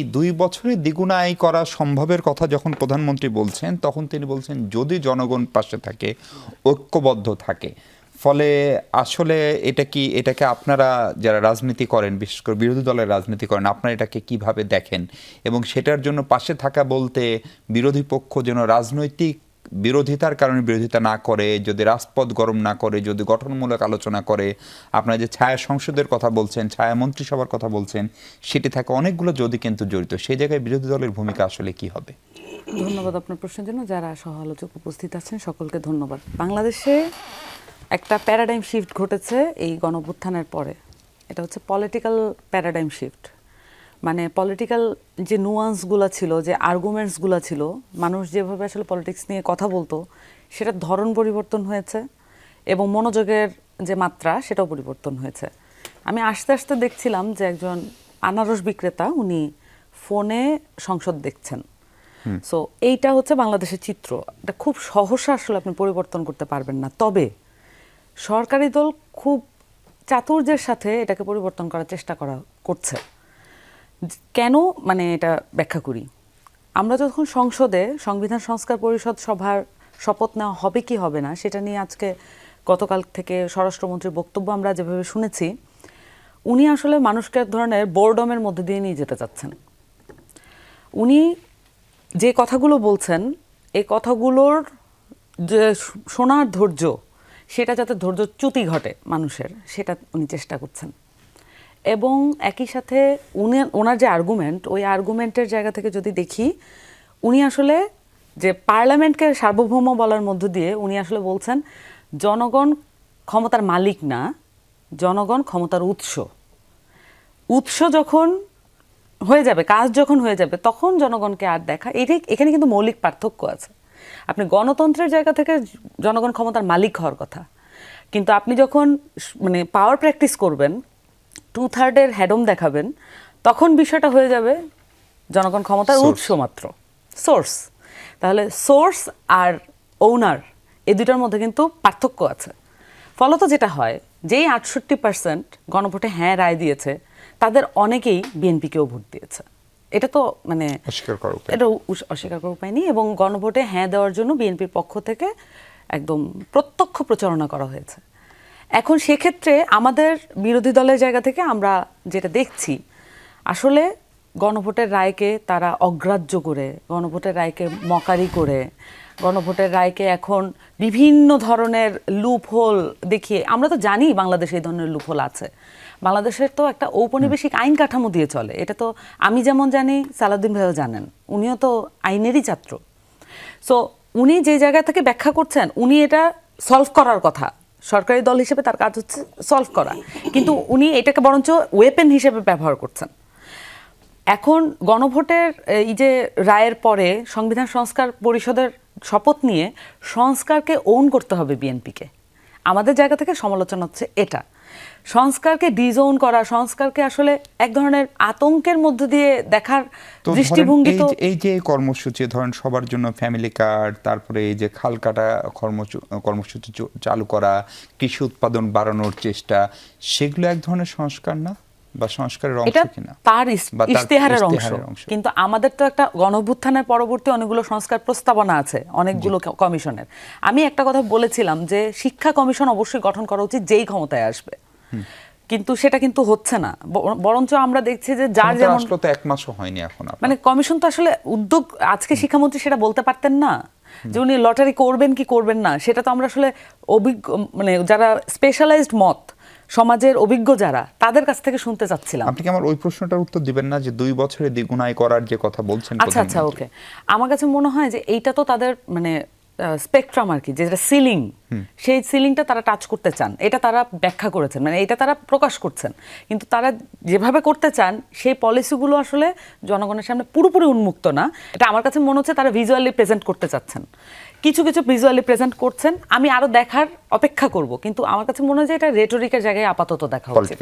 এই ২ বছরে দ্বিগুণ আয় করা সম্ভবের কথা যখন প্রধানমন্ত্রী বলছেন, তখন তিনি বলছেন যদি জনগণ পাশে থাকে, ঐক্যবদ্ধ থাকে। ফলে আসলে এটাকে আপনারা যারা রাজনীতি করেন, বিশেষ করে বিরোধী দলের রাজনীতি করেন, আপনারা এটাকে কিভাবে দেখেন? এবং সেটার জন্য পাশে থাকা বলতে বিরোধী পক্ষ যেন রাজনৈতিক বিরোধিতার কারণে বিরোধিতা না করে, যদি রাজপথ গরম না করে, যদি গঠনমূলক আলোচনা করে, আপনারা যে ছায়া সংসদের কথা বলছেন, ছায়া মন্ত্রিসভার কথা বলছেন, সেটি থাকে অনেকগুলো যদি কিন্তু জড়িত, সেই জায়গায় বিরোধী দলের ভূমিকা আসলে কি হবে? ধন্যবাদ আপনার প্রশ্নের জন্য। যারা সহ আলোচক উপস্থিত আছেন সকলকে ধন্যবাদ। বাংলাদেশে একটা প্যারাডাইম শিফট ঘটেছে এই গণঅভ্যুত্থানের পরে। এটা হচ্ছে পলিটিক্যাল প্যারাডাইম শিফট। মানে পলিটিক্যাল যে নুয়ান্সগুলো ছিল, যে আর্গুমেন্টসগুলো ছিল, মানুষ যেভাবে আসলে পলিটিক্স নিয়ে কথা বলতো, সেটার ধরন পরিবর্তন হয়েছে এবং মনোযোগের যে মাত্রা সেটাও পরিবর্তন হয়েছে। আমি আস্তে আস্তে দেখছিলাম যে একজন আনারস বিক্রেতা উনি ফোনে সংসদ দেখছেন। সো এইটা হচ্ছে বাংলাদেশের চিত্র। এটা খুব সহসা আসলে আপনি পরিবর্তন করতে পারবেন না। তবে সরকারি দল খুব চাতুর্যের সাথে এটাকে পরিবর্তন করার চেষ্টা করছে। কেন, মানে এটা ব্যাখ্যা করি। আমরা যখন সংসদে সংবিধান সংস্কার পরিষদ সভার শপথ নেওয়া হবে কি হবে না সেটা নিয়ে আজকে গতকাল থেকে স্বরাষ্ট্রমন্ত্রীর বক্তব্য আমরা যেভাবে শুনেছি, উনি আসলে মানুষকে এক ধরনের বোরডমের মধ্যে দিয়ে নিয়ে যেতে চাচ্ছেন। উনি যে কথাগুলো বলছেন, এই কথাগুলোর যে শোনার ধৈর্য, সেটা যাতে ধৈর্যচ্যুতি ঘটে মানুষের, সেটা উনি চেষ্টা করছেন। এবং একই সাথে ওনার যে আর্গুমেন্ট, ওই আর্গুমেন্টের জায়গা থেকে যদি দেখি, উনি আসলে যে পার্লামেন্টকে সার্বভৌম বলার মধ্য দিয়ে উনি আসলে বলছেন জনগণ ক্ষমতার মালিক না, জনগণ ক্ষমতার উৎস যখন হয়ে যাবে, কাজ যখন হয়ে যাবে, তখন জনগণকে আর দেখা। এখানে কিন্তু মৌলিক পার্থক্য আছে। আপনি গণতন্ত্রের জায়গা থেকে জনগণ ক্ষমতার মালিক হওয়ার কথা, কিন্তু আপনি যখন মানে পাওয়ার প্র্যাকটিস করবেন, 2/3 হ্যাডম দেখাবেন, তখন বিষয়টা হয়ে যাবে জনগণ ক্ষমতার উৎস মাত্র, সোর্স। তাহলে সোর্স আর ওনার, এই দুটার মধ্যে কিন্তু পার্থক্য আছে। ফলত যেটা হয়, যেই 68% গণভোটে হ্যাঁ রায় দিয়েছে, তাদের অনেকেই বিএনপিকেও ভোট দিয়েছে। এটা তো মানে এটা অস্বীকার করার উপায় নেই। এবং গণভোটে হ্যাঁ দেওয়ার জন্য বিএনপির পক্ষ থেকে একদম প্রত্যক্ষ প্রচারণা করা হয়েছে। এখন সেক্ষেত্রে আমাদের বিরোধী দলের জায়গা থেকে আমরা যেটা দেখছি, আসলে গণভোটের রায়কে তারা অগ্রাহ্য করে, গণভোটের রায়কে মকারি করে, গণভোটের রায়কে এখন বিভিন্ন ধরনের লুপহোল দেখিয়ে, আমরা তো জানি বাংলাদেশে এই ধরনের লুপহোল আছে। বাংলাদেশের তো একটা ঔপনিবেশিক আইন কাঠামো দিয়ে চলে। এটা তো আমি যেমন জানি, সালাউদ্দিন ভাইও জানেন, উনিও তো আইনেরই ছাত্র। সো উনি যে জায়গা থেকে ব্যাখ্যা করছেন, উনি এটা সলভ করার কথা। সরকারি দল হিসেবে তার কাজ হচ্ছে সলভ করা, কিন্তু উনি এটাকে বরঞ্চ ওয়েপেন হিসেবে ব্যবহার করছেন। এখন গণভোটের এই যে রায়ের পরে সংবিধান সংস্কার পরিষদের শপথ নিয়ে সংস্কারকে ওন করতে হবে বিএনপিকে। আমাদের জায়গা থেকে সমালোচনা হচ্ছে এটা, সংস্কারকে ডিজোন করা, সংস্কারকে আসলে এক ধরনের আতঙ্কের মধ্যে দিয়ে দেখার দৃষ্টিভঙ্গি। তো এই যে কর্মসূচি ধরেন সবার জন্য ফ্যামিলি কার্ড, তারপরে এই যে খাল কাটা কর্মসূচি চালু করা, কৃষি উৎপাদন বাড়ানোর চেষ্টা, সেগুলো এক ধরনের সংস্কার না, বা সংস্কারের অংশ কিনা? তার ইশতেহারের অংশ। কিন্তু আমাদের তো একটা গণঅভ্যুত্থানের পরবর্তী অনেকগুলো সংস্কার প্রস্তাবনা আছে, অনেকগুলো কমিশনের। আমি একটা কথা বলেছিলাম যে শিক্ষা কমিশন অবশ্যই গঠন করা উচিত যেই ক্ষমতায় আসবে, কিন্তু সেটা কিন্তু হচ্ছে না। বরঞ্চ আমরা দেখছি যে যার যেমন আসলে তো 1 মাসও হয়নি এখন, মানে কমিশন তো আসলে উদ্যোগ, আজকে শিক্ষামন্ত্রী সেটা বলতে পারতেন না যে উনি লটারি করবেন কি করবেন না। সেটা তো আমরা আসলে অভিজ্ঞ, মানে যারা স্পেশালাইজড মত, সমাজের অভিজ্ঞ যারা, তাদের কাছ থেকে শুনতে চাচ্ছিলাম। আপনি কি আমার ওই প্রশ্নটার উত্তর দিবেন না, যে 2 বছরে দ্বিগুণ আয় করার যে কথা বলছেন? আচ্ছা, ওকে। আমার কাছে মনে হয় যে এইটা তো তাদের মানে স্পেকট্রাম আর কি, যেটা সিলিং, সেই সিলিংটা তারা টাচ করতে চান, এটা তারা ব্যাখ্যা করেছেন, মানে এটা তারা প্রকাশ করছেন। কিন্তু তারা যেভাবে করতে চান সেই পলিসিগুলো আসলে জনগণের সামনে পুরোপুরি উন্মুক্ত না। এটা আমার কাছে মনে হচ্ছে তারা ভিজুয়ালি প্রেজেন্ট করতে চাচ্ছেন, কিছু কিছু ভিজুয়ালি প্রেজেন্ট করছেন। আমি আরো দেখার অপেক্ষা করব, কিন্তু আমার কাছে মনে হয় যে এটা রেটরিকের জায়গায় আপাতত দেখা হচ্ছে।